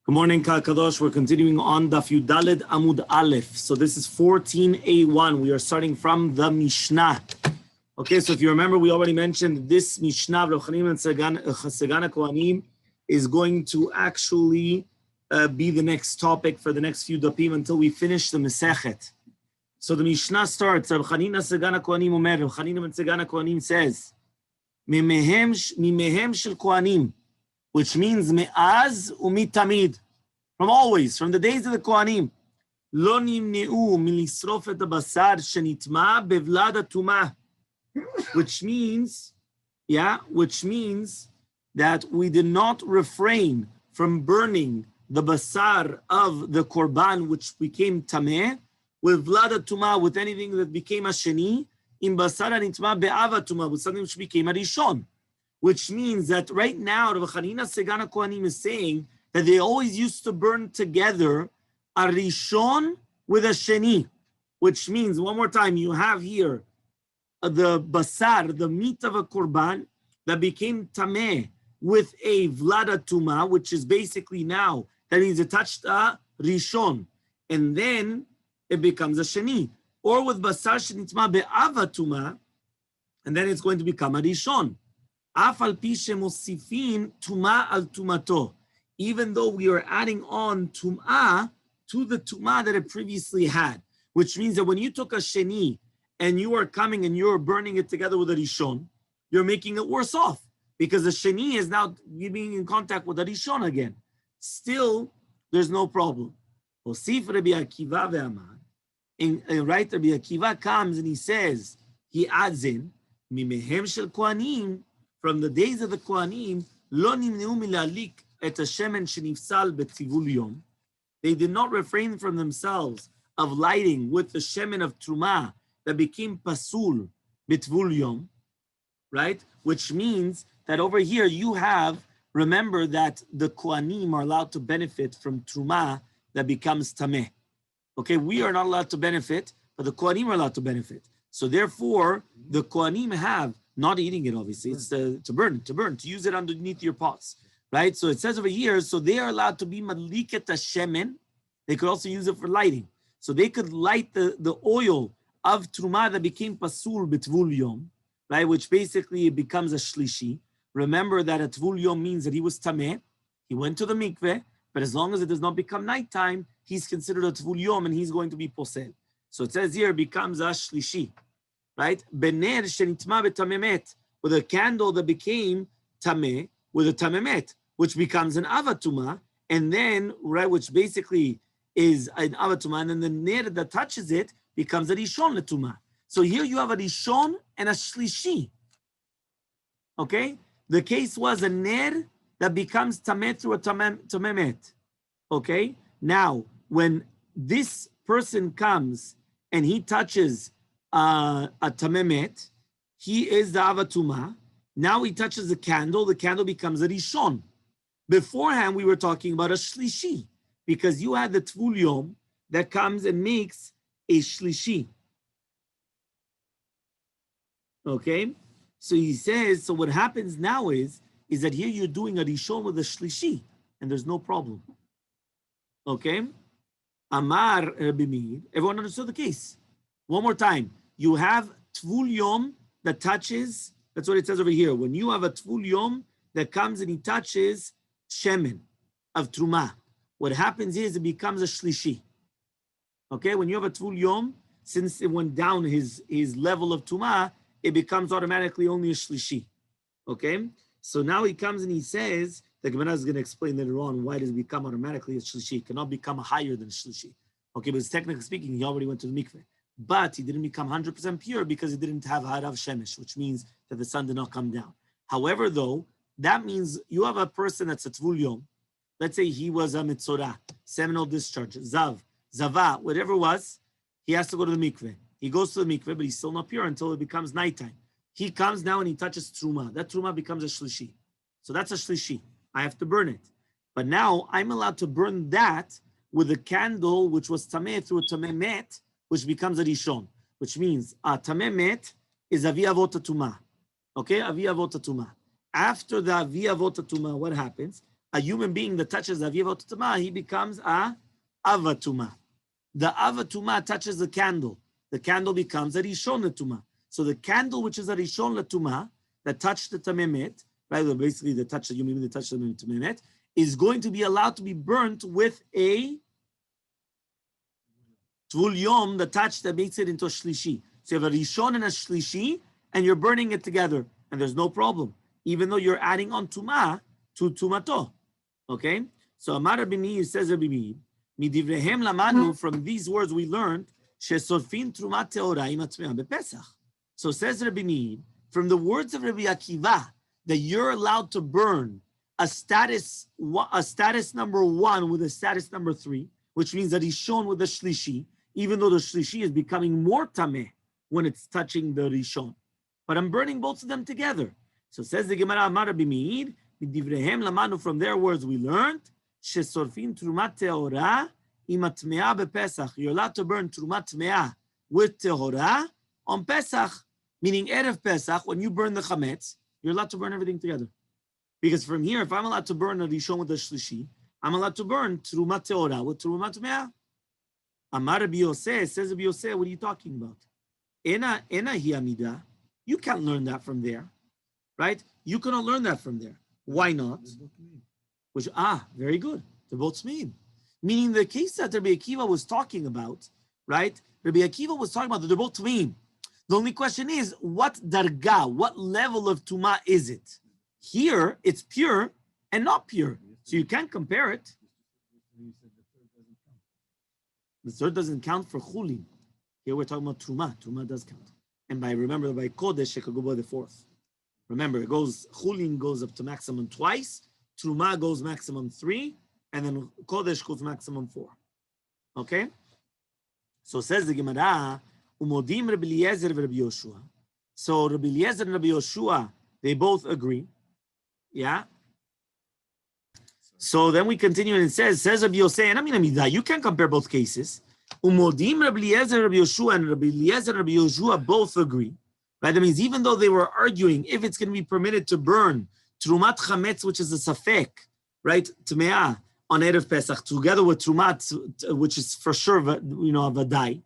Good morning, Kal Kadosh. We're continuing on Daf Yudaled Amud Aleph. So this is 14a1. We are starting from the Mishnah. Okay, so if you remember, we already mentioned this Mishnah, Rav Chanim and Segana Kohanim, is going to actually be the next topic for the next few dapim until we finish the Masechet. So the Mishnah starts, Rav Chanim and Segana Kohanim Omer, Rav Chanim and Segana Kohanim says, Mimehem shel Kohanim, which means me'az umitamid, from always, from the days of the Kohanim. Lo nimneu milisrof et basar shenitma bevlad atuma, which means that we did not refrain from burning the basar of the korban, which became tameh, with vlad atuma, with anything that became a sheni, in basar anitma be'av atuma, with something which became a rishon. Which means that right now, Rav Chanina Segana Kohanim is saying that they always used to burn together a rishon with a sheni, which means, one more time, you have here the basar, the meat of a korban that became tameh with a vlada tuma, which is basically now that is attached a rishon, and then it becomes a sheni, or with basar shenitma be'ava tuma, and then it's going to become a rishon. Even though we are adding on tum'ah to the tum'ah that it previously had, which means that when you took a sheni and you are coming and you're burning it together with a rishon, you're making it worse off because the sheni is now being in contact with the rishon again. Still, there's no problem. Osif Rabbi Akiva ve'amar, and right, Rabbi Akiva comes and he says, he adds in, mimehem shel kohanim, from the days of the Kohanim, lo nimneu milalik et hashemen shenifsal betzivul yom. They did not refrain from themselves of lighting with the shemen of truma that became pasul betzivul yom, right? Which means that over here you have, remember that the Kohanim are allowed to benefit from truma that becomes tameh. Okay, we are not allowed to benefit, but the Kohanim are allowed to benefit. So therefore, the Kohanim have, not eating it, obviously, it's to burn, to use it underneath your pots, right? So it says over here, so they are allowed to be maliket shemen. They could also use it for lighting. So they could light the oil of truma that became pasul betvul yom, right? Which basically it becomes a shlishi. Remember that a tvul yom means that he was tameh, he went to the mikveh, but as long as it does not become nighttime, he's considered a tvul yom and he's going to be posel. So it says here, it becomes a shlishi. Right? Bener shenitma betamemet, with a candle that became tameh with a tamemet, which becomes an avatuma, and then, right, which basically is an avatuma, and then the ner that touches it becomes a rishon letuma. So here you have a rishon and a shlishi. Okay? The case was a ner that becomes tameh through a tamemet. Okay? Now, when this person comes and he touches a tamemet, he is the avatuma. Now he touches the candle becomes a rishon. Beforehand, we were talking about a shlishi, because you had the tvul yom that comes and makes a shlishi. Okay? So he says, so what happens now is that here you're doing a rishon with a shlishi, and there's no problem. Okay? Amar Rabbi Meir, everyone understood the case. One more time. You have tvul yom that touches, that's what it says over here. When you have a tvul yom that comes and he touches shemen of truma, what happens is it becomes a shlishi. Okay, when you have a tvul yom, since it went down his level of truma, it becomes automatically only a shlishi. Okay, so now he comes and he says, the Gemara is going to explain later on why does it become automatically a shlishi. It cannot become higher than a shlishi. Okay, but technically speaking, he already went to the mikveh. But he didn't become 100% pure because he didn't have harav shemesh, which means that the sun did not come down. However, though, that means you have a person that's a tvul yom. Let's say he was a mitzorah, seminal discharge, zav, zava, whatever it was, he has to go to the mikveh. He goes to the mikveh, but he's still not pure until it becomes nighttime. He comes now and he touches truma. That truma becomes a shlishi. So that's a shlishi. I have to burn it. But now I'm allowed to burn that with a candle which was tameh through a tamemet, which becomes a rishon, which means a tamemet is avi avot tuma. Okay, avi avot tuma. After the avi avot tuma, what happens? a human being that touches Aviyavot Tuma, he becomes a Avatuma. The Avatuma touches the candle. The candle becomes a Rishon Latuma. So the candle, which is a Rishon Latuma, that touched the Tamemet, right? Basically, the touch that you mean the touch the Tamemet, is going to be allowed to be burnt with a Tvul Yom, the touch that makes it into a Shlishi. So you have a Rishon and a Shlishi, and you're burning it together, and there's no problem, even though you're adding on Tuma to Tumato. Okay? So Amar Rabbi Meir says Rabbi Meir, Midivrehem lamanu, from these words we learned, Shesorfin Trumat Teora Imatmea Bepesach. So says Rabbi Meir, from the words of Rabbi Akiva, that you're allowed to burn a status number 1 with a status number 3, which means that he's shown with the Shlishi, even though the Shlishi is becoming more Tameh when it's touching the Rishon. But I'm burning both of them together. So says the Gemara, Amar Rabbi Meir, Midivrehem lamanu, from their words we learned, Shesorfin Trumat Teora Imatmea Bepesach. You're allowed to burn Trumat Me'ah with Tehora on Pesach, meaning Erev Pesach, when you burn the Chametz, you're allowed to burn everything together. Because from here, if I'm allowed to burn a Rishon with the Shlishi, I'm allowed to burn Trumat Teora with Trumat Me'ah. Amar Rabbi Yosef, says Rabbi Yosef, what are you talking about? Ena hi amida. You can't learn that from there, right? You cannot learn that from there. Why not? Which, very good. They're both Tzmeim. Meaning the case that Rabbi Akiva was talking about, right? Rabbi Akiva was talking about that they're both Tzmeim. The only question is, what darga, what level of Tuma is it? Here, it's pure and not pure. So you can't compare it. The third doesn't count for Chulin. Here we're talking about Truma. Truma does count. And remember, by Kodesh, it could go by the fourth. Remember, Chulin goes up to maximum twice, Truma goes maximum 3, and then Kodesh goes maximum 4. Okay? So says the Gemara, Umodim Rabbi Eliezer and Rabbi Yoshua. So Rabbi Eliezer and Rabbi Yoshua, they both agree. Yeah? So then we continue and it says Rabbi Yosef, and I mean, you can't compare both cases. Umodim Rabbi Eliezer, Rabbi Yoshua, and Rabbi Eliezer and Rabbi Yoshua both agree. Right? That means even though they were arguing if it's going to be permitted to burn Trumat Chametz, which is a Safek, right, Tmeah, on Erev Pesach, together with Trumat, which is for sure, a Vadai,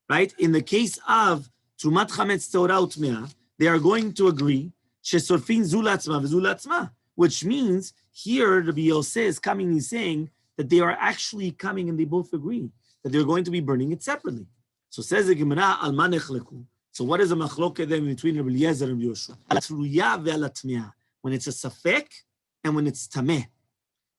right? In the case of Trumat Chametz Teora Utmeah, they are going to agree, Shesorfin Zulatzma v'Zulatzma, which means here Rabbi Yosef is coming and saying that they are actually coming and they both agree that they're going to be burning it separately. So says the Gemara, Al Manechleku. So what is a machloket then between Rabbi Eliezer and Rabbi Yoshua? Al Truya ve'al Tmeah. When it's a Safek and when it's Tameh.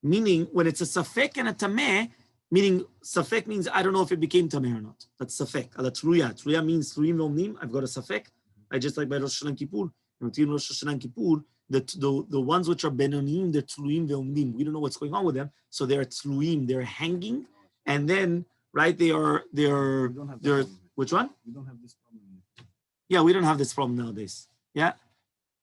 Meaning, when it's a Safek and a Tameh, meaning Safek means I don't know if it became Tameh or not. That's Safek. Al Truya. Truya means Truim ve'omnim. I've got a Safek. I just like by Rosh Hashanah Kippur. And between Rosh Hashanah and Kippur, the ones which are Benonim, they're Tluim ve'omnim. We don't know what's going on with them. So they're Tluim. They're hanging. And then, right, they're which one? We don't have this problem. Yeah, we don't have this problem nowadays. Yeah?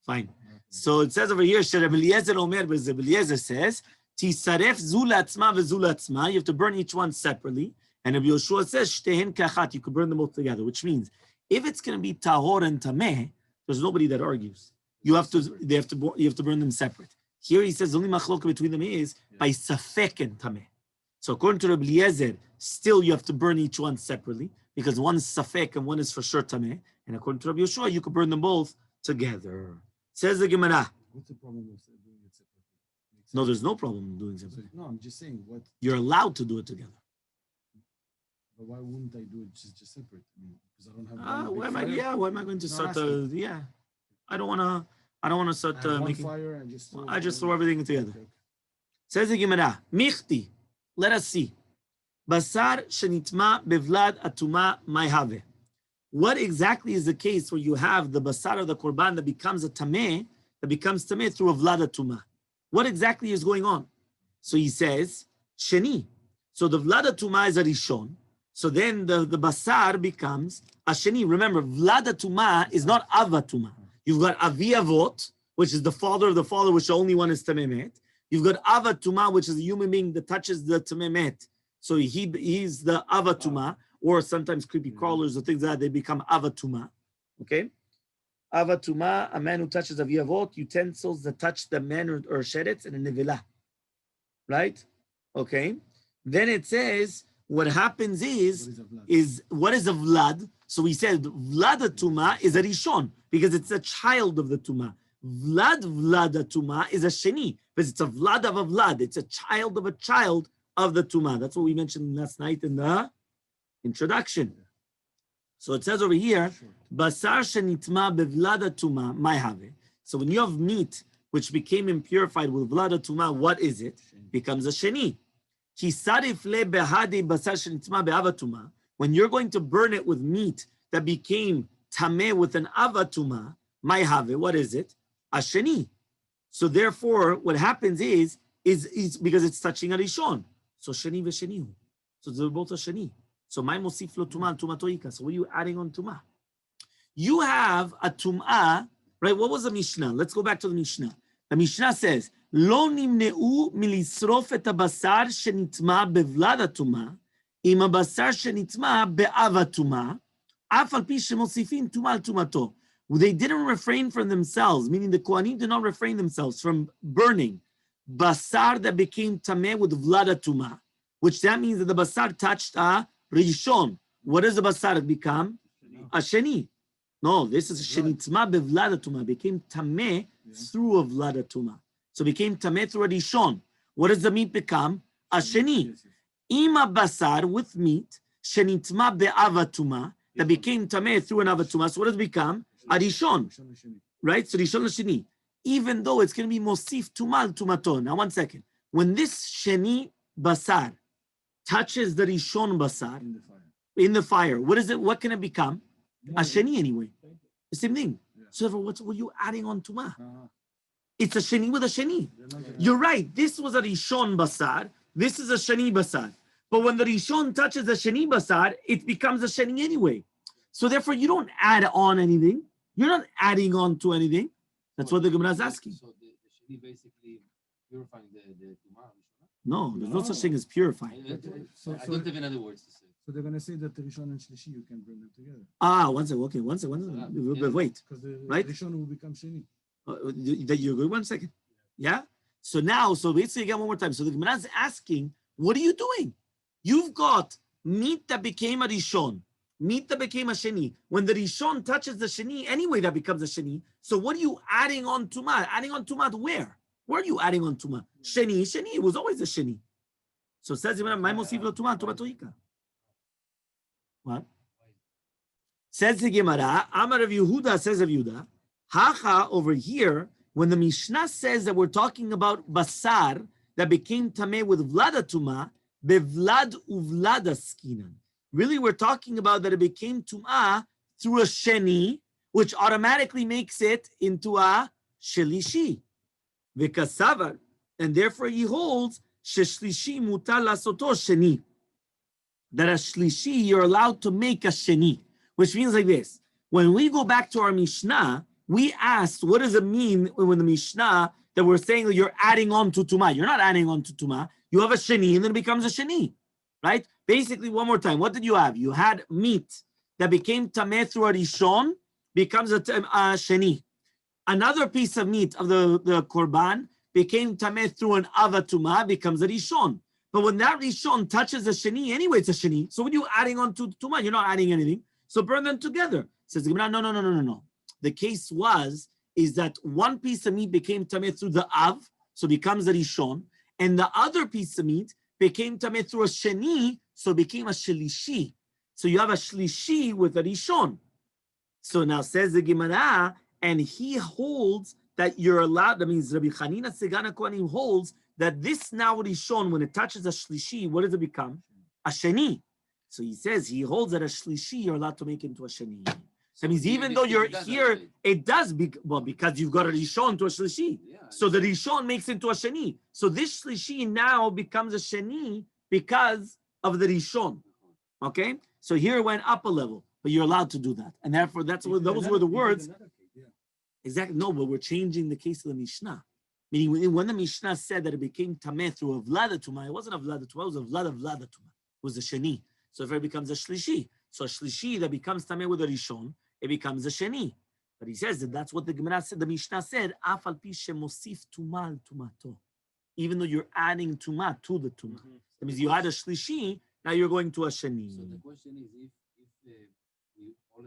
Fine. So it says over here, Rabbi Eliezer Omer, but Rabbi Eliezer says, Tisaref zulatzma v'zulatzma, you have to burn each one separately. And Rabbi Yoshua says, Shtehen kachat, you could burn them both together, which means if it's going to be tahor and tameh, there's nobody that argues. You have to burn them separate. Here he says the only machloka between them is by safek and tameh. So according to Rabbi Eliezer, still you have to burn each one separately because one is safek and one is for sure tameh. And according to Rabbi Yoshua, you could burn them both together. Says the Gemara. What's the problem with doing it separately? No, there's no problem doing separately. No, I'm just saying what you're allowed to do it together. But why wouldn't I do it just separate? Because I don't have. Why am I going to start? I don't want to start making. Fire and I just throw everything together. Okay. Says the Gemara. Michti. Let us see. Basar shenitma bevlad atuma mayhave. What exactly is the case where you have the basar of the korban that becomes a tameh, through a vlad atuma? What exactly is going on? So he says sheni. So the vlad atuma is a rishon. So then the basar becomes a sheni. Remember, vlad atuma is not avatuma. You've got avi avot, which is the father of the father, which the only one is tamemet. You've got avatuma, which is a human being that touches the tamemet. So he's the avatuma, or sometimes creepy crawlers or things like that, they become avatuma. Okay? Avatuma, a man who touches avi avot, utensils that touch the man or sheretz, and a nevilah. right? Okay. Then it says what happens What is a vlad? is what is a vlad. So we said vlad tuma is a rishon because it's a child of the tuma. Vlad tuma is a sheni because it's a vlad of a vlad. It's a child of the tuma. That's what we mentioned last night in the introduction. So it says over here, basar shenitma bevlada tuma mayhave. So when you have meat which became impurified with vlada tuma, what is it? Becomes a sheni. When you're going to burn it with meat that became tameh with an avatuma, mayhave, what is it? A sheni. So therefore, what happens is because it's touching a rishon. So sheni v'sheni. So they're both a sheni. So my mosif lo tuma tuma toika. So what are you adding on tuma? You have a tum'ah, right? What was the Mishnah? Let's go back to the Mishnah. The Mishnah says, "Lo nimneu milisrof et habasar shenitma bevlad hatuma, im habasar shenitma be'av hatuma, af al pi shemosifin tuma al tumato." They didn't refrain from themselves, meaning the Kohanim did not refrain themselves from burning basar that became tameh with vlad hatuma, which that means that the basar touched a rishon. What does the basar become? A sheni. No, this is shenitma bevlad hatuma, became tameh through a vlad hatuma. So became tameh through a rishon. What does the meat become? A sheni. Ima basar with meat, shenitma be'av hatuma, that became tameh through an avatuma. So what does it become? A rishon. Right? So rishon sheni. Even though it's going to be mosif tumal tumaton. Now 1 second. When this sheni basar touches the rishon basar in the fire, what is it? What can it become? A sheni anyway. The same thing. Yeah. So what are you adding on tuma? It's a sheni with a sheni. You're right. This was a rishon basar. This is a sheni basar. But when the rishon touches the sheni basar, it becomes a sheni anyway. So therefore, you don't add on anything. You're not adding on to anything. That's what the Gemara is asking. So the sheni basically purifying the tumah. No, there's no such thing as purifying. I don't have another words to say. So they're going to say that the Rishon and Shlishi, you can bring them together. One second. Okay, one second. Wait. Because the Right? Rishon will become Sheni. That you're good. 1 second. Yeah? So basically again, one more time. So the Gemara is asking, what are you doing? You've got meat that became a Rishon, meat that became a Sheni. When the Rishon touches the Sheni, anyway, that becomes a Sheni. So what are you adding on Tumah? Adding on Tumah where? Where are you adding on Tumah? Sheni, it was always a Sheni. So it says, "My mosif lo Tumah, Tumah toika." What? Says the Gemara, Amar of Yehuda, says of Yehuda, Hacha over here, when the Mishnah says that we're talking about basar that became tameh with vlada tuma, bevlad uvlada skinan. Really, we're talking about that it became tumah through a sheni, which automatically makes it into a shelishi. V'kasavar, and therefore he holds sheshlishi mutar lasoto sheni. That a shlishi, you're allowed to make a sheni, which means like this. When we go back to our Mishnah, we asked, what does it mean when the Mishnah that we're saying that you're adding on to Tumah? You're not adding on to Tumah. You have a sheni and then it becomes a sheni, right? Basically, one more time, what did you have? You had meat that became tameh through a rishon, becomes a sheni. Another piece of meat of the korban became tameh through an avatuma, becomes a rishon. But when that rishon touches a sheni, anyway, it's a sheni. So when you're adding on to tumah, you're not adding anything. So burn them together. Says no. The case is that one piece of meat became tameh through the av, so becomes a rishon, and the other piece of meat became tameh through a sheni, so became a shlishi. So you have a shlishi with a rishon. So now says the Gemara, and he holds that you're allowed, that means Rabbi Chanina Segana Kohanim holds that this now rishon, when it touches a shlishi, what does it become? A sheni. So he says, he holds that a shlishi, you're allowed to make into a sheni. That means even though you're here, it does, because you've got a rishon to a shlishi. Yeah, So the rishon makes into a sheni. So this shlishi now becomes a sheni because of the rishon. Okay? So here it went up a level, but you're allowed to do that. And therefore, those were the words. Exactly. No, but we're changing the case of the Mishnah. Meaning when the Mishnah said that it became tameh through a vlada tuma, it wasn't a vlada tuma, it was a vlada tuma. It was a sheni. So if it becomes a shlishi, so a shlishi that becomes tameh with a rishon, it becomes a sheni. But he says that that's what the Gemara said, the Mishnah said, af al pi shemosif tumal tumato. even though you're adding tuma to the tuma. Mhm. That means you add a shlishi, now you're going to a sheni. So the question is if we all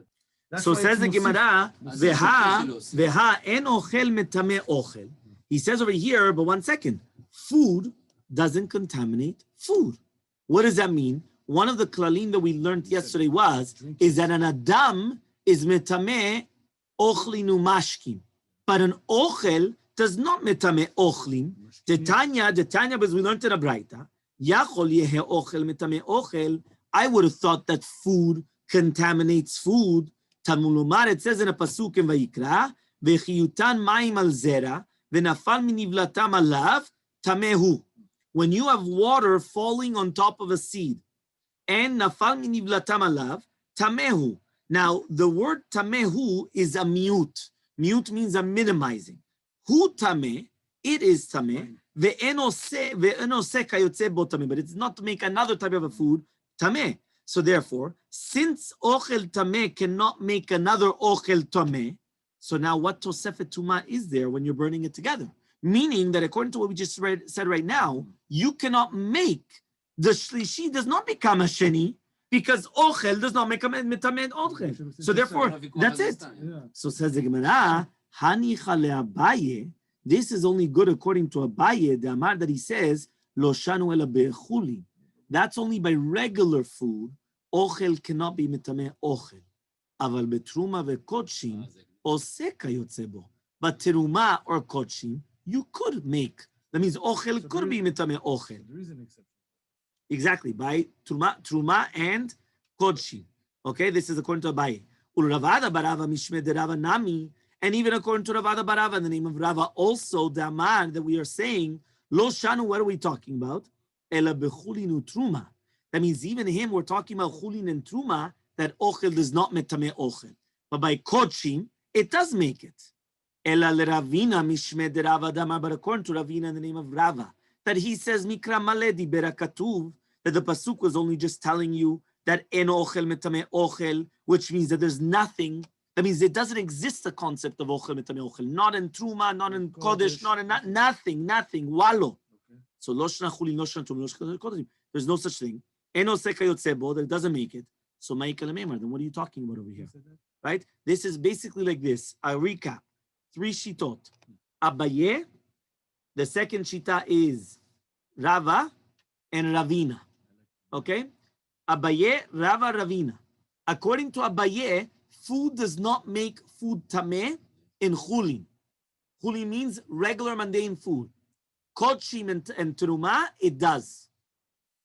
That's So why says the it's mosif. Gemara, Mosif. veha en ochel metame ochel. He says over here, but 1 second, food doesn't contaminate food. What does that mean? One of the klalim that we learned yesterday is that an adam is metame ochlinu mashkin, but an ochel does not metame ochlin. The Tanya, because we learned in a Braita, yachol yehe ochel metame ochel. I would have thought that food contaminates food. Talmud it says in a pasuk in Vayikra, vechiyutan ma'im al zera, v'nafal minivlatam alav, tamehu. When you have water falling on top of a seed, and nafal minivlatam alav, tamehu. Now, the word tamehu is a mute. Mute means a minimizing. Hu tameh, it is tameh, ve'enose kayotze bo tameh, but it's not to make another type of a food, tameh. So therefore, since ochel tameh cannot make another ochel tameh, so now what tosefet tuma is there when you're burning it together? Meaning that according to what we just said right now, you cannot make the shlishi does not become a sheni because ochel does not make a mitamed ochel. So therefore, that's it. Yeah. So says the Gemara, hanicha le'abaye. This is only good according to Abaye, the Amar that he says, lo shanu ela be'chuli. That's only by regular food. Ochel cannot be mitameh ochel. Aval betruma ve'kodshim oseka yotzebo. But teruma or kodshim, you could make. That means ochel So could be mitameh ochel. There is an exception. Exactly, by truma and kodshim. Okay, this is according to Abaye. Uravada barava mishme de Rava nami. And even according to Ravada barava, in the name of Rava, also the Amar that we are saying, lo shanu, what are we talking about? Ela bechulinu truma. That means even him, we're talking about chulin and truma, that ochel does not metame ochel. But by kodshim, it does make it. Ela leravina mishme de Rava damar, but according to Ravina in the name of Rava, that he says, mikra maledi berakatuv, that the pasuk was only just telling you that en ochel metame ochel, which means that there's nothing. That means it doesn't exist the concept of ochel metame ochel, not in truma, not in kodesh, not in nothing. Walo. Okay. So lo shna chulin, lo shna truma, lo shna kodesh. There's no such thing. En oseka yotzebo, that doesn't make it. So ma'ikal memar. Then what are you talking about over here? Right? This is basically like this. A recap. 3 shitot. Abaye. The second shita is Rava and Ravina. Okay? Abaye, Rava, Ravina. According to Abaye, food does not make food tameh in chulin. Chulin means regular mundane food. Kodshim and teruma, it does.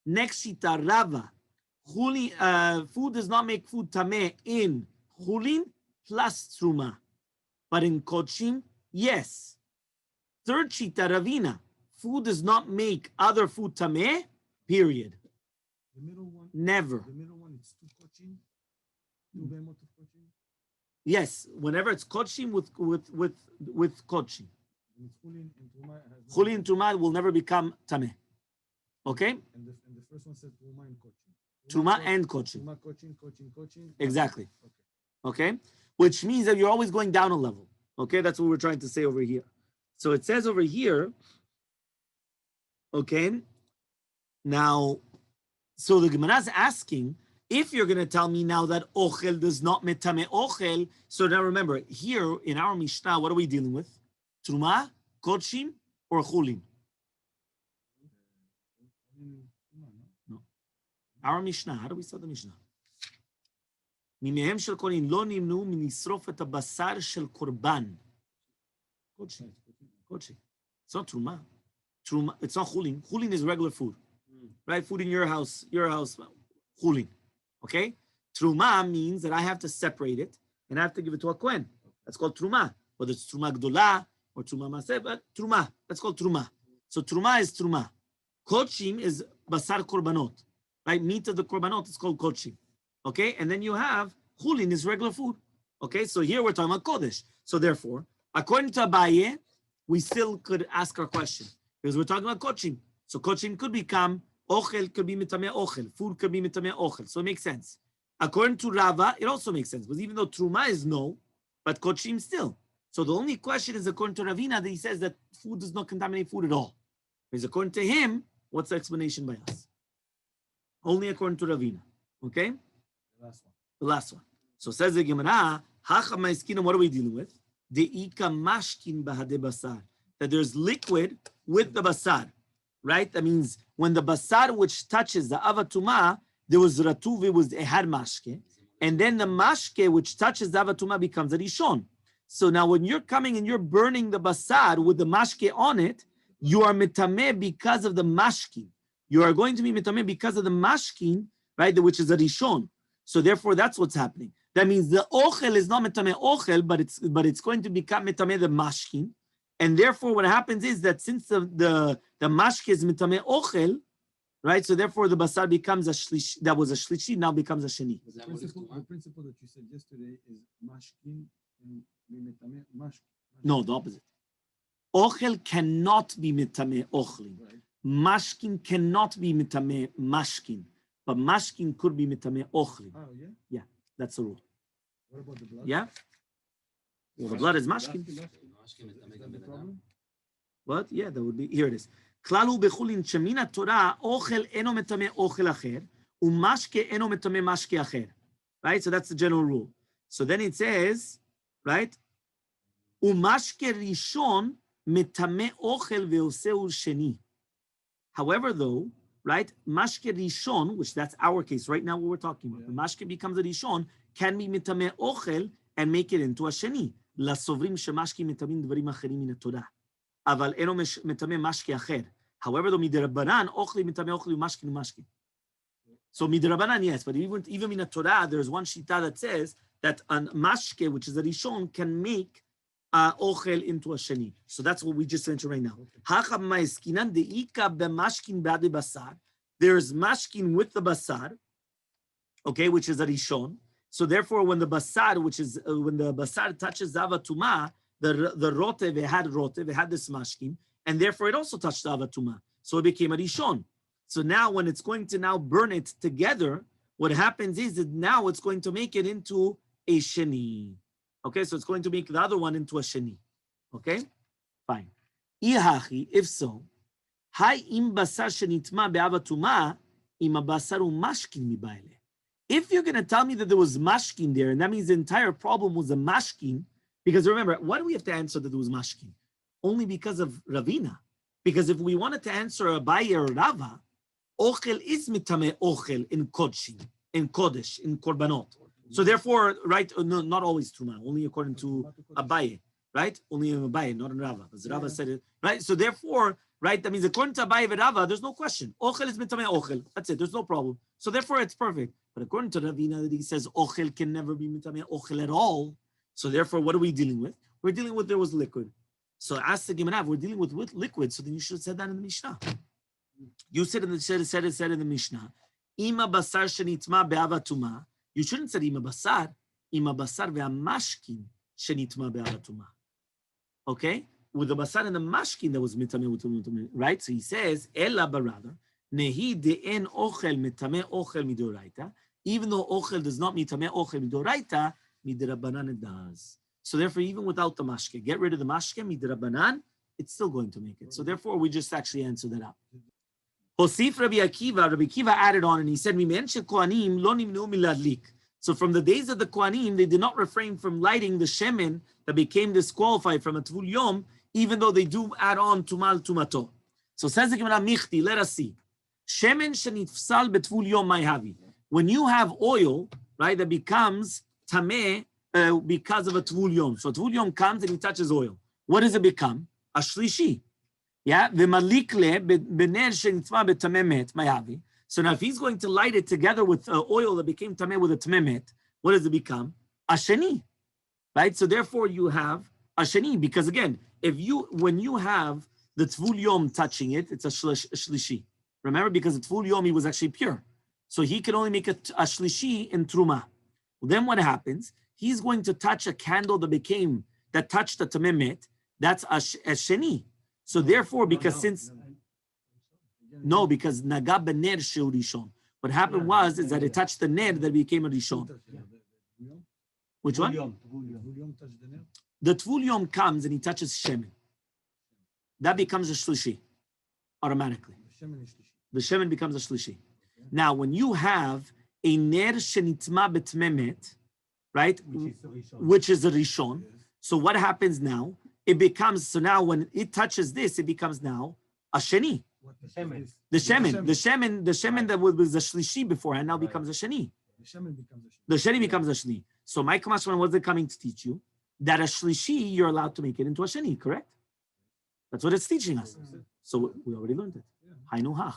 Next shita, Rava. Food does not make food tameh in chulin plus teruma. But in kodshim, yes. Third shita, Ravina. Food does not make other food tameh, period. The middle one. Never. The middle one, it's two coaching. Two behemoth of coaching. Yes, whenever it's kodshim with kodshim. And it's chulin and truma. Chulin and truma will never become tameh. Okay? And the first one said truma and coaching. Truma and kodshim. Truma, coaching. Exactly. Okay. Okay? Which means that you're always going down a level. Okay? That's what we're trying to say over here. So it says over here, okay? Now, so the Gemara is asking, if you're going to tell me now that ochel does not metame ochel, so now remember, here in our Mishnah, what are we dealing with? Truma, kodshim, or chulin? No. Our Mishnah, how do we start the Mishnah? מימיהם של כהנים לא נמנעו מלשרוף את הבשר של קורבן. קודשי. It's not truma. It's not chulin. Chulin is regular food. Right? Food in your house, chulin. Okay? Truma means that I have to separate it and I have to give it to a kohen. That's called truma. Whether it's truma gdola or truma maseh, but truma. That's called truma. So truma is truma. Kodshim is basar korbanot. Right? Meat of the korbanot is called kodshim. Okay? And then you have chulin is regular food. Okay? So here we're talking about kodesh. So therefore, according to Abaye, we still could ask our question. Because we're talking about kodshim. So kodshim could become ochel, could be mitameh ochel. Food could be mitameh ochel. So it makes sense. According to Rava, it also makes sense. Because even though truma is no, but kodshim still. So the only question is according to Ravina that he says that food does not contaminate food at all. Because according to him, what's the explanation by us? Only according to Ravina. Okay? The last one. The last one. So says the Gemara, what are we dealing with? De'ika mashkin bahade basar. That there's liquid with the basar. Right? That means when the basar which touches the avatuma, there was ratuv, it had mashke. And then the mashke which touches the avatuma becomes a rishon. So now when you're coming and you're burning the basar with the mashke on it, you are mitameh because of the mashkin. You are going to be mitameh because of the mashkin, right, which is a rishon. So therefore, that's what's happening. That means the ochel is not mitameh ochel, but it's going to become mitameh the mashkin. And therefore, what happens is that since the mashke is mitameh ochel, right, so therefore the basar becomes a shlishi, that was a shlishi, now becomes a sheni. The principle that you said yesterday is mashkin and mitameh mashkin. No, the opposite. Ochel cannot be mitameh ochlin. Right. Mashkin cannot be mitameh mashkin. But mashkin could be mitameh ochlin. Oh, yeah? Yeah, that's the rule. What about the blood? Yeah? Well, the blood is mashkin. Is that the problem? What? Yeah, that would be. Here it is. Klalu bechulin shemina Torah ochel eno mitameh ochel acher umashke eno mitameh mashke acher. Right? So that's the general rule. So then it says, right? Umashke rishon mitameh ochel ve'oseu sheni. However, though, right, mashke rishon, which that's our case right now, what we're talking about, the mashke becomes a rishon, can be mitameh ochel and make it into a sheni. La sovrim shemashke mitamim dvarim acherim min Torah. Aval eno mitameh mashke acher. However, though midrabanan ochli mitameh ochli mashke mashke. So midrabanan, yes, but even in a Torah, there's one shita that says that a mashke, which is a rishon, can make ochel into a sheni. So that's what we just mentioned right now. There's mashkin with the basar, okay, which is a rishon. So therefore, when the basar, which is when the basar touches avatuma, the rotev, it had this mashkin, and therefore it also touched the avatuma. So it became a rishon. So now when it's going to now burn it together, what happens is that now it's going to make it into a sheni. Okay, so it's going to make the other one into a sheni. Okay, fine. Ihachi, if so, hai im basar shenitma be'avatuma im basaru mashkin mibaile. If you're going to tell me that there was mashkin there, and that means the entire problem was a mashkin, because remember, why do we have to answer that there was mashkin? Only because of Ravina. Because if we wanted to answer Abaye or Rava, ochel is mitameh ochel in kodshin, in kodesh, in korbanot. So therefore, right, no, not always truma, only according to Abaye, right? Only in Abaye, not in Rava. Because Rava said it, right? So therefore, right, that means according to Abaye and Rava, there's no question. Ochel is mitameh ochel. That's it. There's no problem. So therefore, it's perfect. But according to Ravina, that he says ochel can never be mitameh ochel at all. So therefore, what are we dealing with? We're dealing with there was liquid. So ask the Gemara, we're dealing with liquid. So then you should have said that in the Mishnah. You said in the Mishnah, ima basar shenitma be'avatuma. You shouldn't say ima basar ve'amashkin shenitma be'avatuma. Okay? With the basar and the mashkin that was mitameh, right? So he says, ella barada, nehi de'en ochel mitameh ochel midoraita. Even though ochel does not mitameh ochel midoraita, midrabanan it does. So therefore, even without the mashke, get rid of the mashke, midrabanan, it's still going to make it. So therefore, we just actually answer that out. Hosif Rabbi Akiva added on and he said, so from the days of the Kohanim, they did not refrain from lighting the shemen that became disqualified from a tvul yom, even though they do add on tumal tumato. So says the Gemara Michti, let us see. Shemen shenitfsal betvul yom mayhavi. When you have oil, right, that becomes tameh because of a tvul yom. So a tvul yom comes and he touches oil. What does it become? A shlishi. Yeah, so now if he's going to light it together with oil that became tameh with a tmemet, what does it become? A sheni, right? So therefore you have a sheni, because again, when you have the tvul yom touching it, it's a shlishi. Remember, because the tvul yom he was actually pure, so he can only make a shlishi in truma. Well, then what happens? He's going to touch a candle that touched the tmemet. That's a sheni. So therefore, because because naga bener shel rishon. What happened is that it touched the ner that became a rishon. Which one? The tvul yom comes and he touches shemen. That becomes a shlishi. automatically. Shemen is shlishi. The shemen becomes a shlishi. Now, when you have a ner shenitma betmemet, right, which is a rishon, so what happens now? It becomes, so now when it touches this, it becomes now a sheni. What is Shemen. this? The shemen that was a shlishi beforehand now becomes a sheni. The shemen becomes a sheni. The sheni becomes a sheni. So my kamashman, what's it coming to teach you? That a shlishi, you're allowed to make it into a sheni, correct? That's what it's teaching us. So we already learned it. Hainu hach.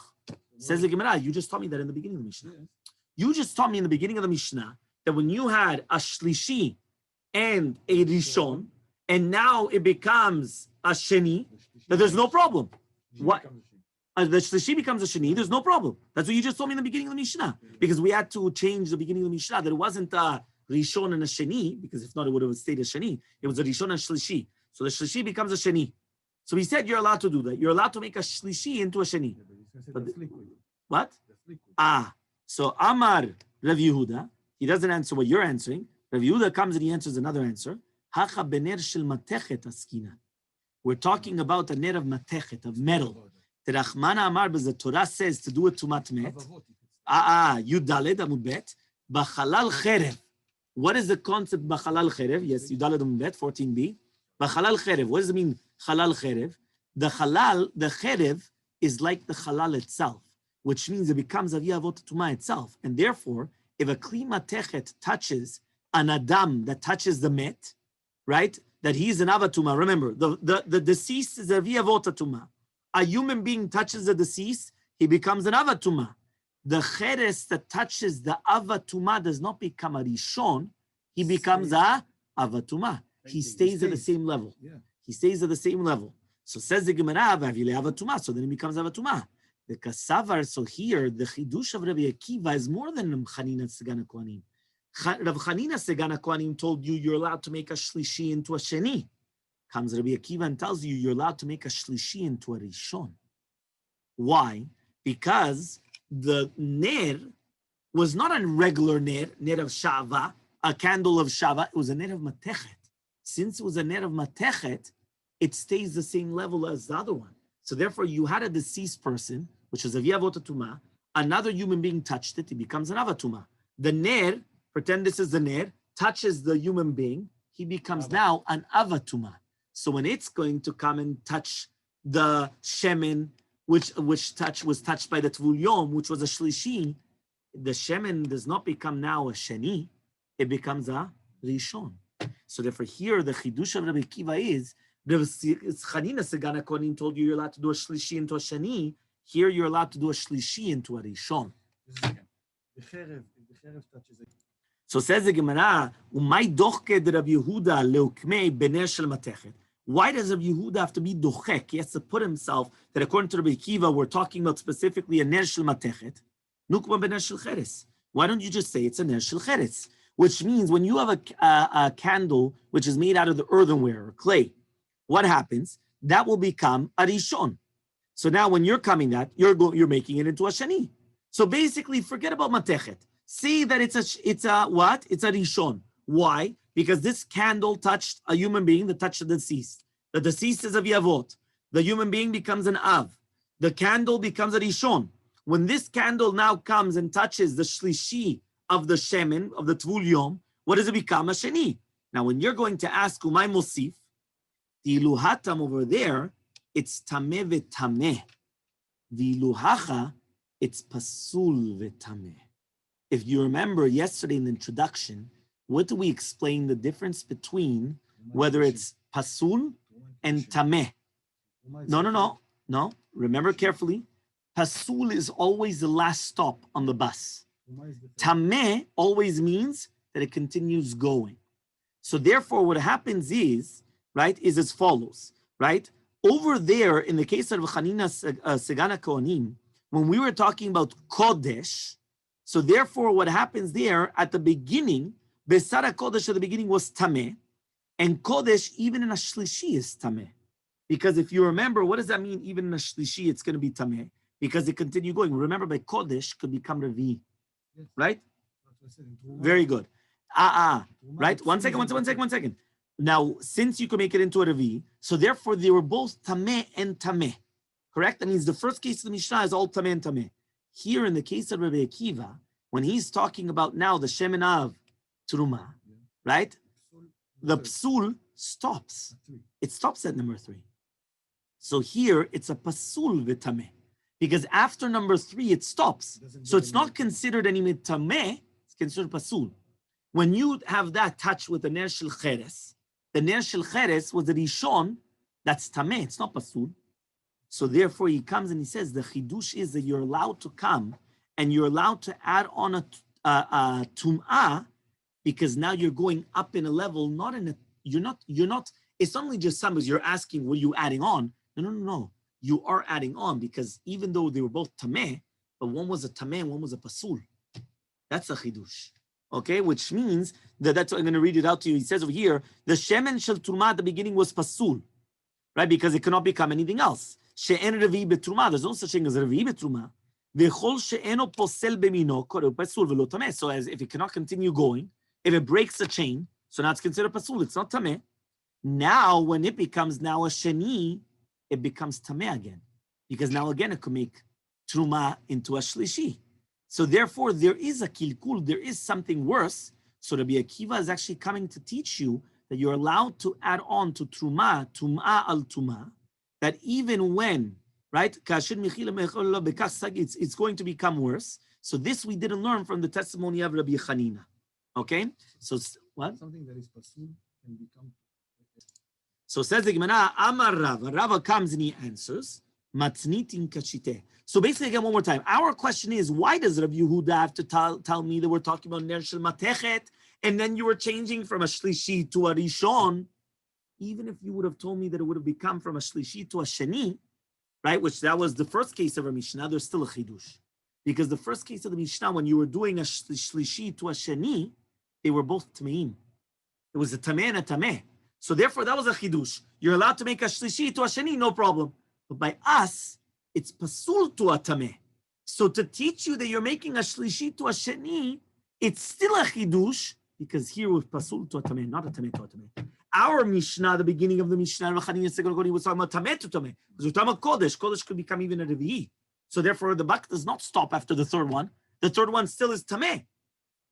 Says the Gemara, you just taught me that in the beginning of the Mishnah. You just taught me in the beginning of the Mishnah that when you had a shlishi and a rishon, and now it becomes a sheni, that there's no problem. What? The shlishi becomes a sheni, there's no problem. That's what you just told me in the beginning of the Mishnah. Because we had to change the beginning of the Mishnah, that it wasn't a rishon and a sheni, because if not, it would have stayed a sheni. It was a rishon and shlishi. So the shlishi becomes a sheni. So he said you're allowed to do that. You're allowed to make a shlishi into a sheni. What? So Amar Rav Yehuda, he doesn't answer what you're answering. Rav Yehuda comes and he answers another answer. Hacha bener shel matechet askina. We're talking about a ner of matechet, of metal. The Rachmana Amar, but the Torah says to do it to matmet. Yud Daled Amud Bet. Bachalal cherev. What is the concept bachalal cherev? Yes, Yud Daled Amud Bet, 14b. Bachalal cherev. What does it mean? Halal cherev. The cherev is like the halal itself, which means it becomes aviyah avot tuma itself. And therefore, if a kli matechet touches an adam that touches the met, right, that he's an avatuma. Remember, the deceased is aviyah avot tuma. A human being touches the deceased, he becomes an avatuma. The cheres that touches the avatuma does not become a rishon, he becomes a avatuma. He stays at the same level. He stays at the same level. So says the Gemara, so then it becomes avatuma. The kasavar, so here, the chidush of Rabbi Akiva is more than Rav Chanina Segan HaKohanim. Rav Chanina Segan HaKohanim told you you're allowed to make a shlishi into a sheni. Comes Rabbi Akiva and tells you you're allowed to make a shlishi into a rishon. Why? Because the ner was not a regular ner of shava, a candle of shava, it was a ner of matechet. Since it was a ner of matechet, it stays the same level as the other one. So therefore, you had a deceased person, which is a viyavot tuma, another human being touched it, it becomes an avatuma. The ner, pretend this is the ner, touches the human being, he becomes now an avatuma. So when it's going to come and touch the shemen, which was touched by the tvul yom, which was a shlishi, the shemen does not become now a sheni, it becomes a rishon. So therefore here, the chidush of Rabbi Akiva is, Chanina Segan HaKohanim told you you're allowed to do a shlishi into a shani. Here you're allowed to do a shlishi into a rishon. The cherev touches it. So says the Gemara, "Umay dochke de Rabbi Yehuda leukmei bener shel matechet." Why does Rabbi Yehuda have to be dochek? He has to put himself that according to Rabbi Akiva, we're talking about specifically a ner shel matechet. Nukma bener shel cheres. Why don't you just say it's a ner shel cheres? Which means when you have a candle which is made out of the earthenware or clay, what happens? That will become a rishon. So now when you're coming that, you're making it into a shani. So basically, forget about matechet. See that it's a what? It's a rishon. Why? Because this candle touched a human being that touched the deceased. The deceased is a viyavot. The human being becomes an av. The candle becomes a rishon. When this candle now comes and touches the shlishi of the shemen, of the tvul yom, what does it become? A sheni. Now when you're going to ask umay mosif, the iluhatam over there, it's tameh v'tameh. The iluhacha, it's pasul v'tameh. If you remember yesterday in the introduction, what do we explain the difference between whether it's pasul and tameh? No. Remember carefully. Pasul is always the last stop on the bus. Tameh always means that it continues going. So therefore, what happens is, right, is as follows, right? Over there, in the case of Chanina Segan HaKohanim, when we were talking about Kodesh, so therefore what happens there at the beginning, Besara Kodesh at the beginning was Tameh, and Kodesh even in a Shlishi is Tameh. Because if you remember, what does that mean? Even in a Shlishi, it's going to be Tameh, because it continues going. Remember, by Kodesh could become Revi, right? Very good. Right? One second. Now, since you can make it into a Revi, so therefore they were both Tameh and Tameh. Correct? That means the first case of the Mishnah is all tameh and tameh. Here in the case of Rabbi Akiva, when he's talking about now the shemen of Truma, right? The psul stops. It stops at number 3. So here it's a pasul v'tameh. Because after number 3, it stops. So it's not considered any mitameh, it's considered pasul. When you have that touch with the ner shel cheres, the ner shel cheres was the rishon, that's tameh, it's not pasul. So therefore he comes and he says, the chidush is that you're allowed to come and you're allowed to add on a tum'ah, because now you're going up in a level, not in a, you're not, it's not only just somebody, you're asking, what are you adding on? No. You are adding on, because even though they were both tameh, but one was a tameh and one was a pasul. That's a chidush. Okay, which means that's what I'm going to read it out to you. He says over here, the shemen shel truma at the beginning was pasul, right? Because it cannot become anything else. She'en revi betruma. There's no such thing as revi betruma. V'chol she'eno posel b'mino koreu pasul v'lo tameh. So as if it cannot continue going, if it breaks a chain, so now it's considered pasul. It's not tameh. Now, when it becomes now a sheni, it becomes tameh again, because now again it could make truma into a shlishi. So therefore, there is a kilkul, there is something worse. So Rabbi Akiva is actually coming to teach you that you're allowed to add on to tum'ah al tum'ah, that even when, right, it's going to become worse. So this we didn't learn from the testimony of Rabbi Chanina. Okay? So what? Something that is pasul can become. So says the Gemara, Amar Rava. Rava comes and he answers, Matnitin kashite. So basically, again, one more time. Our question is, why does Rabbi Yehuda have to tell me that we're talking about ner shel matechet, and then you were changing from a shlishi to a rishon? Even if you would have told me that it would have become from a shlishi to a sheni, right, which that was the first case of a Mishnah, there's still a chidush. Because the first case of the Mishnah, when you were doing a shlishi to a sheni, they were both tameim. It was a tameh and a tameh. So therefore, that was a chidush. You're allowed to make a shlishi to a sheni, no problem. But by us, it's pasul to a tameh. So to teach you that you're making a shlishi to a sheni, it's still a chidush, because here was pasul to a tameh, not a tameh to a tameh. Our Mishnah, the beginning of the Mishnah, was talking about tameh to tameh. Because we're talking about kodesh. Kodesh could become even a revi'i. So therefore, the buck does not stop after the third one. The third one still is tameh.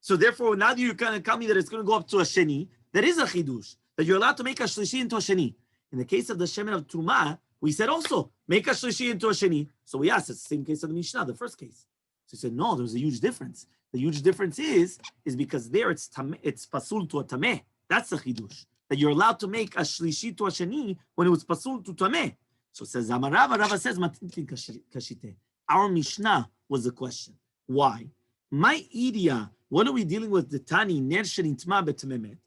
So therefore, now that you're going to tell me that it's going to go up to a sheni, that is a chidush, that you're allowed to make a shlishi into a sheni. In the case of the shemen of Truma, we said also, make a shlishi into a sheni. So we asked, it's the same case of the Mishnah, the first case. So he said, no, there's a huge difference. The huge difference is because there it's pasul to a tameh. That's the chidush. That you're allowed to make a shlishi to a sheni when it was pasul to tameh. So it says, Rava says, kashite. Our Mishnah was the question. Why? My idia, what are we dealing with? The tani, ner shenitma b'tamemet.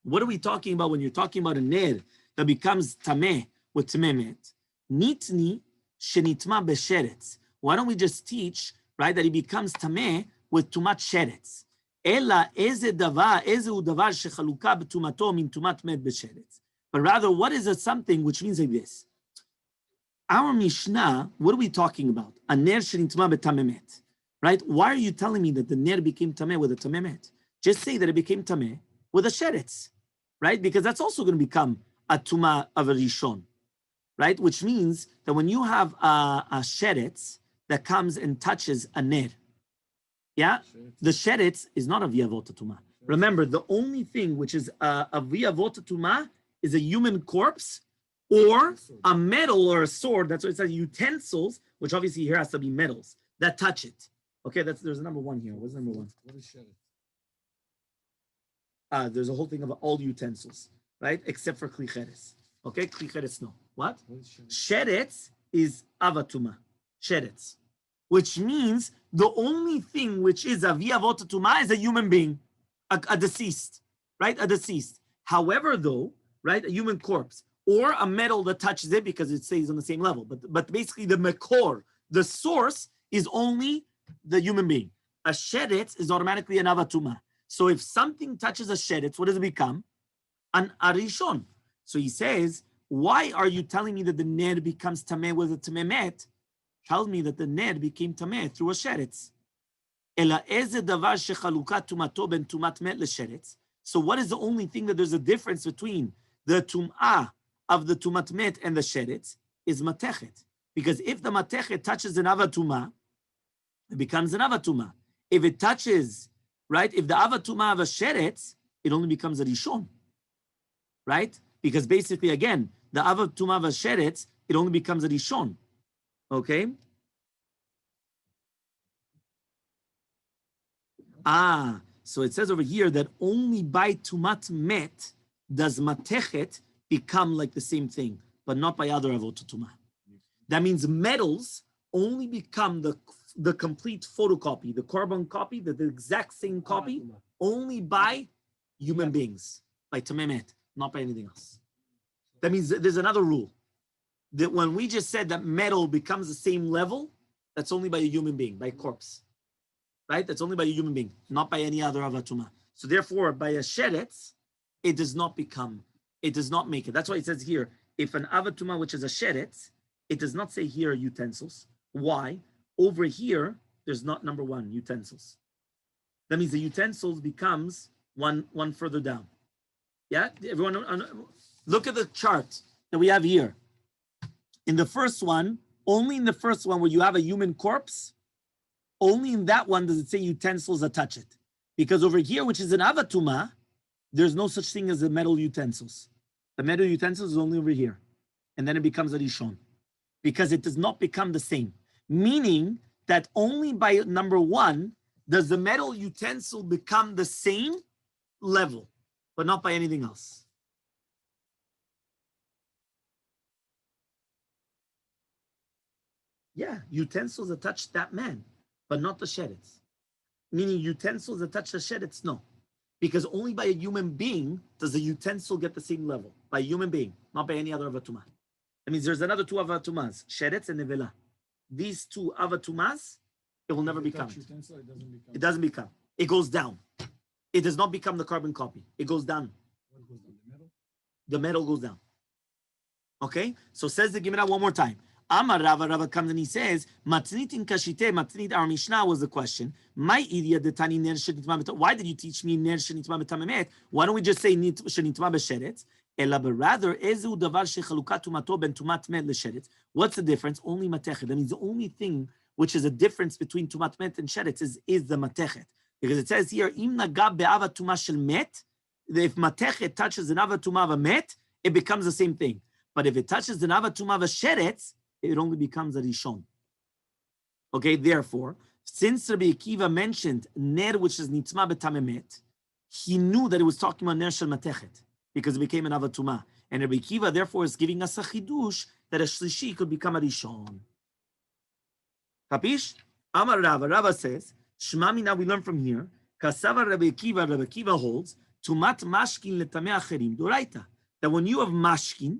What are we talking about when you're talking about a ner that becomes tameh with tamemet? Nitni shenitma b'sheretz. Why don't we just teach, right, that he becomes tameh with tumat sheretz? Ela eze davar, ezeu davar shechaluka b'tumato min tumat met b'sheretz. But rather, what is it something which means like this? Our Mishnah, what are we talking about? A ner shenitma b'tamemet, right? Why are you telling me that the ner became tameh with a tamemet? Just say that it became tameh with a sheretz, right? Because that's also going to become a tuma of a rishon, right? Which means that when you have a sheretz that comes and touches a ner, yeah, the sheretz is not a v'yavot tuma. Remember, the only thing which is a v'yavot tuma is a human corpse or a metal or a sword. That's what it says, utensils, which obviously here has to be metals that touch it. Okay, there's a number one here. What's number one? What is sheretz? There's a whole thing of all utensils, right? Except for kli cheres. Okay, kli cheres no. What? Sheretz is avatuma. Sheretz. Which means the only thing which is a v'yavot tuma is a human being, a deceased, right? A deceased. However, though, right, a human corpse or a metal that touches it because it stays on the same level. But basically the makor, the source is only the human being. A sheretz is automatically an avatuma. So if something touches a sheretz, what does it become? An arishon. So he says, why are you telling me that the ner becomes tameh with a tamemet? Tell me that the ner became tameh through a sheretz. Ela eze davar shechaluka tumato ben tumat met lesheretz. So what is the only thing that there's a difference between the tum'ah of the tumat met and the sheretz is matechet. Because if the matechet touches an avatuma, it becomes an avatuma. If it touches, right, if the avatuma of a sheretz, it only becomes a rishon, right? Because basically, again, the avatuma of a sheretz, it only becomes a rishon, okay? So it says over here that only by tumat met does matechet become like the same thing, but not by other avot tumah. That means metals only become the complete photocopy, the carbon copy, the exact same copy, only by human beings, by tamemet, not by anything else. That means there's another rule, that when we just said that metal becomes the same level, that's only by a human being, by a corpse. Right? That's only by a human being, not by any other avatuma. So therefore, by a sheretz, it does not make it. That's why it says here, if an avatuma, which is a sheretz, it does not say here utensils. Why? Over here, there's not number one, utensils. That means the utensils becomes one further down. Yeah? Everyone, look at the chart that we have here. In the first one, only in the first one where you have a human corpse, only in that one does it say utensils that touch it. Because over here, which is an avatuma, there's no such thing as the metal utensils. The metal utensils is only over here. And then it becomes a rishon. Because it does not become the same. Meaning that only by number one does the metal utensil become the same level, but not by anything else. Yeah, utensils that touch that man, but not the sheretz. Meaning utensils that touch the sheretz, no. Because only by a human being does the utensil get the same level. By a human being, not by any other avatuma. That means there's another two avatumas, sheretz and nevela. These two avatumas, it will never become. It doesn't become. It goes down. It does not become the carbon copy. It goes down. What goes down? The metal? The metal goes down. Okay? So says the Gemara one more time. Amar Rava comes and he says, Matnit in Kashite, Matnit, our Mishnah was the question. My idia the Tani ner shenitma. Why did you teach me ner shenitma b'tamamet? Why don't we just say shenitma b'sheretz? Ela, but rather, ezu davar shechalukat tumato ben tumat met l'sheretz. What's the difference? Only matechet. That means the only thing which is a difference between tumat met and sheretz is the matechet. Because it says here, im nagab be'ava tuma shel met, if matechet touches an ava tuma of a met, it becomes the same thing. But if it touches an ava tuma of a sheretz, it only becomes a rishon. Okay, therefore, since Rabbi Akiva mentioned ner, which is nitzma b'tamemet, he knew that it was talking about ner shel matechet, because it became an avatuma. And Rabbi Akiva, therefore, is giving us a chidush that a shlishi could become a rishon. Capish? Amar Rava says, Shmami, now we learn from here, Kasava Rabbi Akiva holds, Tumat mashkin letameh acherim doraita. That when you have mashkin,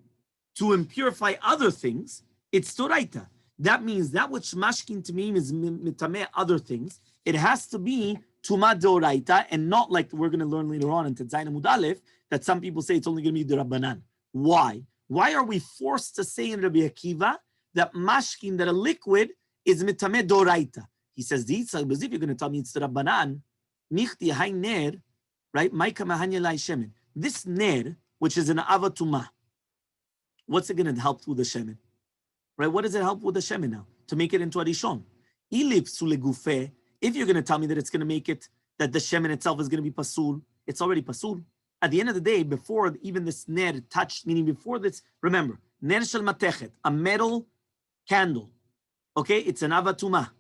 to impurify other things, it's doraita. That means that which mashkin to me is mitameh other things, it has to be tumat doraita, and not like we're going to learn later on in Tetzayin Amud Aleph, that some people say it's only going to be Rabbanan. Why? Why are we forced to say in Rabbi Akiva that mashkin, that a liquid, is mitameh doraita? He says, if you're going to tell me it's Rabbanan, nichti hay ner, right? Maika mahanya lai shemen. This ner, which is an avatuma, what's it going to help with the shemen? Right? What does it help with the shemen now? To make it into a rishon. If you're going to tell me that it's going to make it, that the shemen itself is going to be pasul, it's already pasul. At the end of the day, before even this ner touched, meaning before this, remember, ner shel matechet, a metal candle. Okay, it's an avatuma.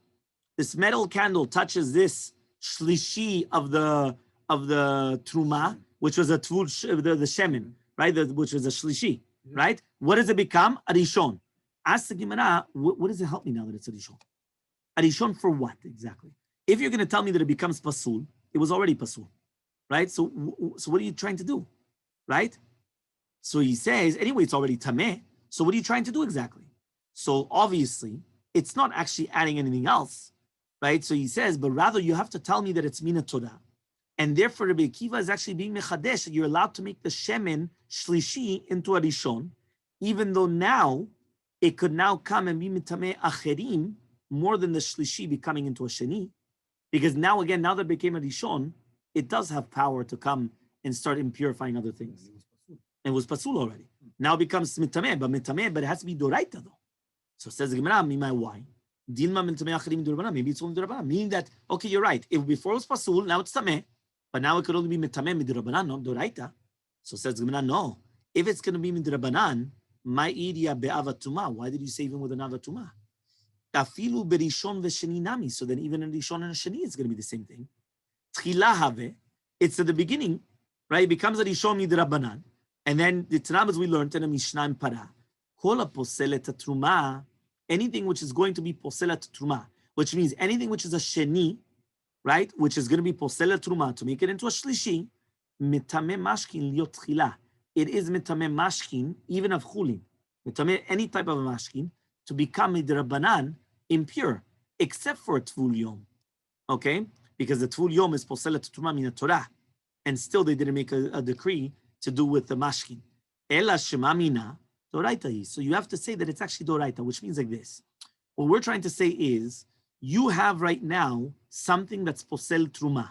This metal candle touches this shlishi of the truma, which was a tvul, the shemen, right? Which was a shlishi, right? What does it become? A rishon. Ask the Gemara, what does it help me now that it's a rishon? A rishon for what exactly? If you're going to tell me that it becomes pasul, it was already pasul, right? So what are you trying to do, right? So he says, anyway, it's already tameh. So what are you trying to do exactly? So obviously, it's not actually adding anything else, right? So he says, but rather you have to tell me that it's mina Torah. And therefore, Rabbi Akiva is actually being mechadesh, that you're allowed to make the shemen shlishi into a rishon, even though now it could now come and be mitameh acherim, more than the shlishi becoming into a sheni, because now again, now that it became a rishon, it does have power to come and start impurifying other things. It was pasul already. Now it becomes mitameh, but it has to be doraita though. So says the Gemara, why? Maybe it's only Durabanan. Meaning that, okay, you're right. If before it was Pasul, now it's Tameh, but now it could only be Mitameh Midrabanan, not Doraita. So says the Gemara, no. If it's going to be Midrabanan, my idia be'avatuma. Why did you say even with an avatuma? Afilu berishon v'sheni nami. So then even in Rishon and Sheni, it's going to be the same thing. Tchila have. It's at the beginning, right? It becomes a Rishon midrabanan. And then the Tanam, as we learned in a Mishnah in Para, Kol poselet truma, anything which is going to be poselet truma, which means anything which is a Sheni, right? Which is going to be poselet truma, to make it into a Shlishi, mitame mashkin liot tchila. It is mitame mashkin, even of chulin, mitame any type of mashkin, to become midrabanan, impure, except for tvul yom. Okay? Because the tvul yom is poselet truma min Torah, and still they didn't make a decree to do with the mashkin. Ela shemamina doraita. So you have to say that it's actually doraita, which means like this. What we're trying to say is, you have right now something that's posel truma.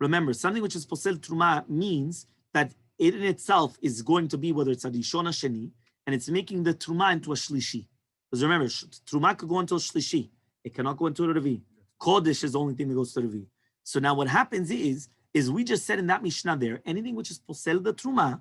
Remember, something which is posel truma means that it in itself is going to be, whether it's a rishon or sheni, and it's making the truma into a shlishi. Because remember, truma could go into a shlishi. It cannot go into a revi. Kodesh is the only thing that goes to revi. So now what happens is we just said in that Mishnah there, anything which is posel the truma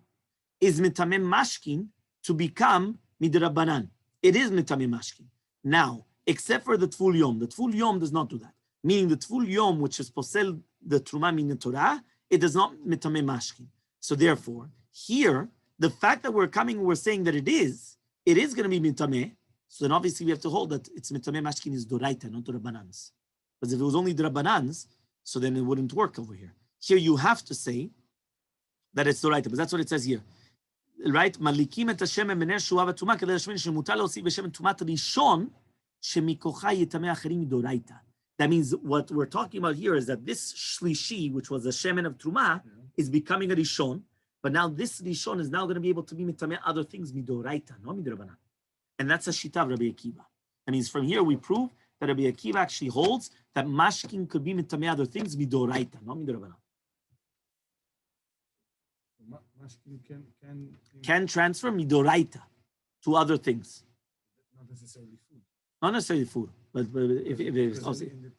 is mitamem mashkin to become midrabanan. It is mitamem mashkin. Now, except for the tvul yom. The tvul yom does not do that. Meaning the tvul yom, which is posel the truma min Torah, it does not mitamem mashkin. So therefore, here, the fact that we're saying that it is going to be mitameh, so then obviously we have to hold that it's mitameh mashkin is doraita, not dorabanans. Because if it was only dorabanans, so then it wouldn't work over here. Here you have to say that it's doraita, but that's what it says here. Right? Malikim et Hashem emener shuava tuma kedei Hashem shemutar leosi b'shem tumat rishon shemikocha yitameh acherim doraita. That means what we're talking about here is that this shlishi, which was a shemen of truma, is becoming a rishon, but now this rishon is now going to be able to be mitameh other things midoraita, not midrabanan. And that's a shita of Rabbi Akiva. That means from here we prove that Rabbi Akiva actually holds that mashkin could be mitameh other things midoraita, not midrabanan. Mashkin can transfer midoraita to other things. Not necessarily food. Not necessarily food, but if it's also, in the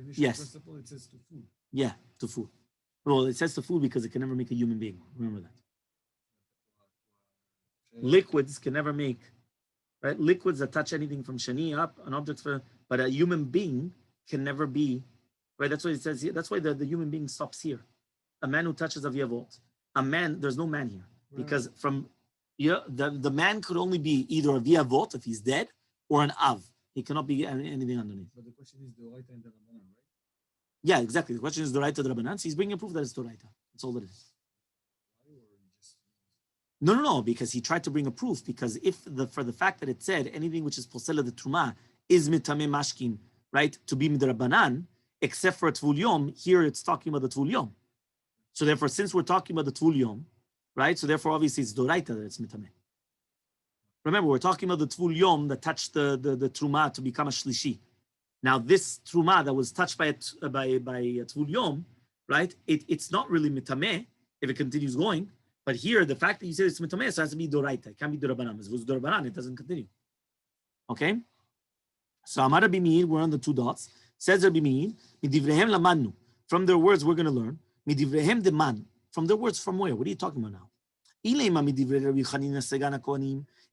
initial yes, principle, it says to food. Yeah, to food. Well, it says to food because it can never make a human being. Remember that. Liquids can never make, right? Liquids that touch anything from shani up, an object for, but a human being can never be, right? That's what it says here. That's why the human being stops here. A man who touches a viyavot. A man, there's no man here. Because from the man could only be either a viyavot if he's dead or an av. He cannot be anything underneath. But the question is the right and the Rabbanan, right? Yeah, exactly. The question is the right to the Rabbanan. So he's bringing a proof that it's the right. That's all it is. No, because he tried to bring a proof. Because for the fact that it said anything which is posela the truma is mitameh mashkin, right, to be midrabanan, except for tvul yom, here it's talking about the tvul yom. So therefore, since we're talking about the tvul yom, right, so therefore obviously it's doraita that it's mitameh. Remember, we're talking about the tvul yom that touched the truma to become a shlishi. Now, this truma that was touched by a tvul yom, right? It's not really mitameh if it continues going. But here, the fact that you said it's mitameh, so it has to be doraita. It can't be dorabanan. If it was dorabanan, it doesn't continue. Okay? So Amar Rabbi Meir, we're on the two dots. Says Rabbi Meir, midivrehem lamannu. From their words, we're going to learn. Midivrehem deman. From their words, from where? What are you talking about now?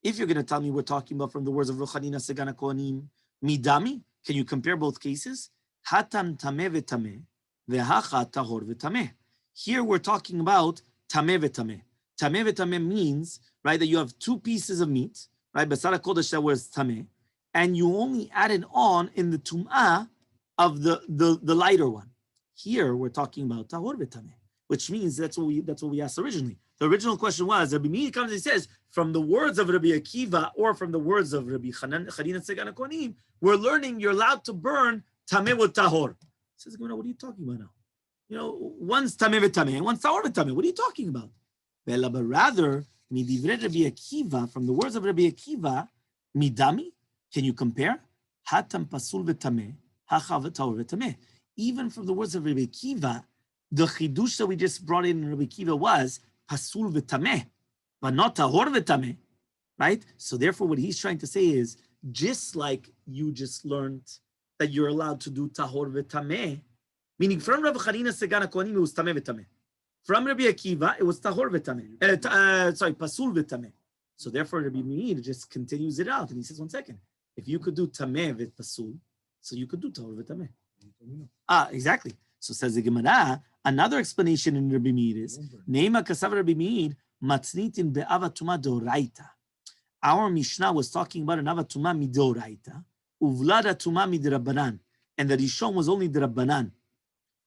If you're going to tell me we're talking about from the words of Ruchanina Segana Kohanim, midami, can you compare both cases? Hatam tameh v'tameh, ve'hacha tahor v'tameh. Here we're talking about tameh v'tameh. Tameh v'tameh means, right, that you have two pieces of meat, right, Basara Kodesh that was tameh, and you only added on in the tum'ah of the lighter one. Here we're talking about tahor v'tameh, which means that's what we asked originally. The original question was, Rabbi Meir comes and says, from the words of Rabbi Akiva or from the words of Rabbi Chanina Segana Kohanim, we're learning you're allowed to burn tameh with tahor. Says, what are you talking about now? You know, one's tameh v'tameh and one's tahor v'tameh. What are you talking about? But rather, midivre Rabbi Akiva, from the words of Rabbi Akiva, midami, can you compare? Hatam pasul v'tameh, hacha v'tahor v'tameh. Even from the words of Rabbi Akiva, the chidush that we just brought in Rabbi Akiva was pasul v'tameh, but not tahor v'tameh, right? So therefore, what he's trying to say is just like you just learned that you're allowed to do tahor v'tameh, meaning from Rabbi Chanina Segana Kohanim, it was tameh v'tameh. From Rabbi Akiva, it was tahor v'tameh. Pasul v'tameh. So therefore, Rabbi Meir just continues it out, and he says, 1 second, if you could do tameh v'pasul, so you could do tahor v'tameh. Exactly. So says the Gemara, another explanation in Rabbi Meir is, Neima kasav Rabbi Meir, matznitin be'ava tuma doraita. Our Mishnah was talking about an avatuma midoraita, uvlada tuma midrabanan, and the Rishon was only drabanan,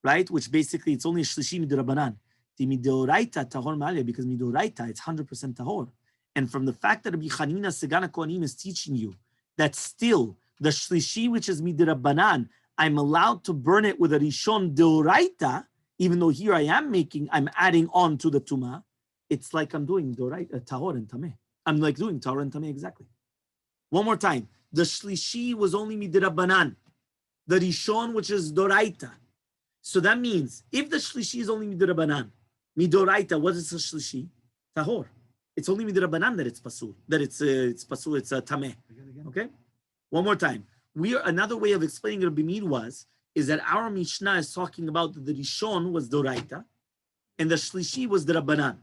right? Which basically it's only a shlishi midrabanan. The midoraita tahor ma'aleh, because midoraita it's 100% tahor. And from the fact that Rabbi Chanina Segana Kohanim is teaching you that still the shlishi, which is midrabanan, I'm allowed to burn it with a Rishon deoraita, even though here I'm adding on to the tuma. It's like I'm doing tahor and tameh. I'm like doing tahor and tameh exactly. One more time. The shlishi was only midrabanan. The Rishon, which is doraita. So that means if the shlishi is only midrabanan, midoraita, what is the shlishi? Tahor. It's only midrabanan that it's pasul. That it's pasul. It's tameh. Okay. One more time. Another way of explaining Rabbi Meir is that our Mishnah is talking about that the Rishon was doraita, and the shlishi was the Rabbanan.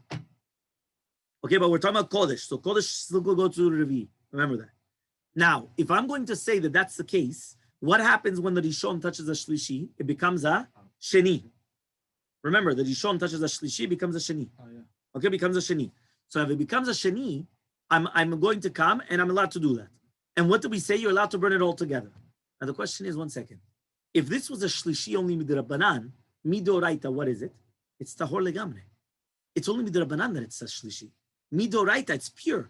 Okay, but we're talking about Kodesh, so Kodesh still will go to Revi. Remember that. Now, if I'm going to say that that's the case, what happens when the Rishon touches a shlishi? It becomes a sheni. Remember, the Rishon touches a shlishi, it becomes a sheni. Okay, it becomes a sheni. So if it becomes a sheni, I'm going to come and I'm allowed to do that. And what do we say? You're allowed to burn it all together. Now the question is, 1 second. If this was a shlishi only midrabanan, midoraita, what is it? It's tahor legamre. It's only midrabanan that it's a shlishi. Midoraita, it's pure.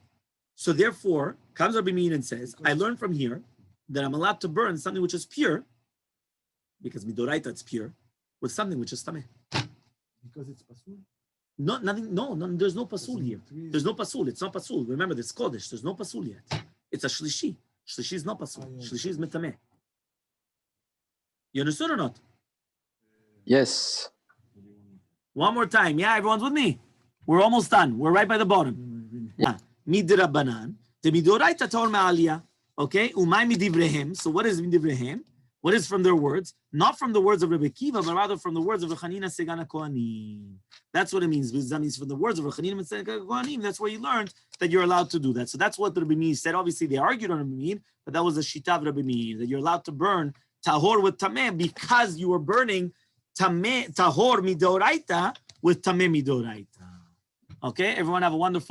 So therefore, comes Rabbi Meir and says, I learned from here that I'm allowed to burn something which is pure, because midoraita it's pure, with something which is tameh. Because it's pasul? No, nothing. No, there's no pasul here. There's no pasul. It's not pasul. Remember, there's kodesh. There's no pasul yet. It's a shlishi. Shlishi is not pasul. Shlishi is metameh. You understood or not? Yes. One more time. Yeah, everyone's with me. We're almost done. We're right by the bottom. Yeah. Midrabanan. The midoraita tor ma'aliyah. Okay. Umay midivrehem. So what is midivrehem? What is from their words? Not from the words of Rebbe Kiva, but rather from the words of Chanina Segana Kohanim. That's what it means. That means from the words of Chanina Segana Kohanim. That's where you learned that you're allowed to do that. So that's what Rebbe Meir said. Obviously, they argued on Rebbe Meir, but that was a shita of Rebbe Meir, that you're allowed to burn tahor with tameh because you were burning tahor midoraita with tameh midoraita. Okay, everyone have a wonderful